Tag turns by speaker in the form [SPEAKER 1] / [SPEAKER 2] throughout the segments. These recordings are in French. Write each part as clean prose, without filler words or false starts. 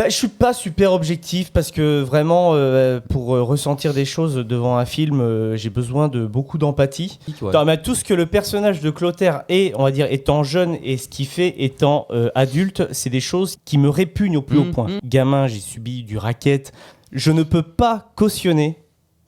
[SPEAKER 1] Je suis pas super objectif parce que vraiment, pour ressentir des choses devant un film, j'ai besoin de beaucoup d'empathie. Ouais. Tout ce que le personnage de Clotaire est, on va dire, étant jeune et ce qu'il fait étant adulte, c'est des choses qui me répugnent au plus haut point. Gamin, j'ai subi du racket. Je ne peux pas cautionner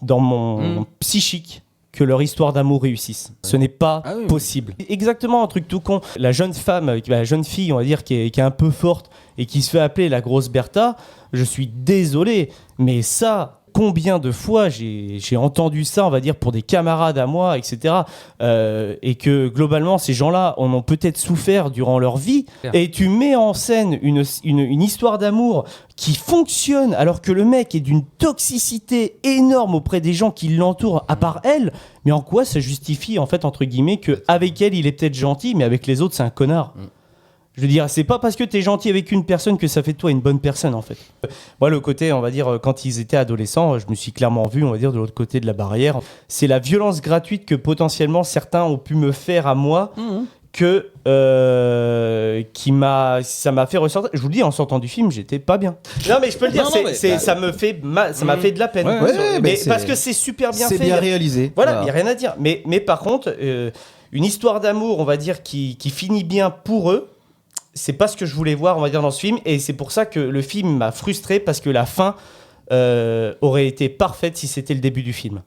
[SPEAKER 1] dans mon psychique que leur histoire d'amour réussisse. Ce n'est pas possible. Exactement, un truc tout con. La jeune fille, on va dire, qui est un peu forte et qui se fait appeler la grosse Bertha, je suis désolé, mais ça, combien de fois j'ai entendu ça, on va dire, pour des camarades à moi, etc. Et que globalement, ces gens-là en ont peut-être souffert durant leur vie. Et tu mets en scène une histoire d'amour qui fonctionne alors que le mec est d'une toxicité énorme auprès des gens qui l'entourent, à part elle. Mais en quoi ça justifie, en fait, entre guillemets, qu'avec elle, il est peut-être gentil, mais avec les autres, c'est un connard. Je veux dire, c'est pas parce que t'es gentil avec une personne que ça fait de toi une bonne personne, en fait. Moi, le côté, on va dire, quand ils étaient adolescents, je me suis clairement vu, on va dire, de l'autre côté de la barrière. C'est la violence gratuite que potentiellement certains ont pu me faire à moi, ça m'a fait ressortir. Je vous le dis, en sortant du film, j'étais pas bien. Non, mais je peux le dire, ça me fait mal, ça m'a fait de la peine. Mais parce que c'est super bien fait.
[SPEAKER 2] C'est bien réalisé.
[SPEAKER 1] Voilà, il y a rien à dire. Mais par contre, une histoire d'amour, on va dire, qui finit bien pour eux. C'est pas ce que je voulais voir, on va dire, dans ce film, et c'est pour ça que le film m'a frustré parce que la fin aurait été parfaite si c'était le début du film.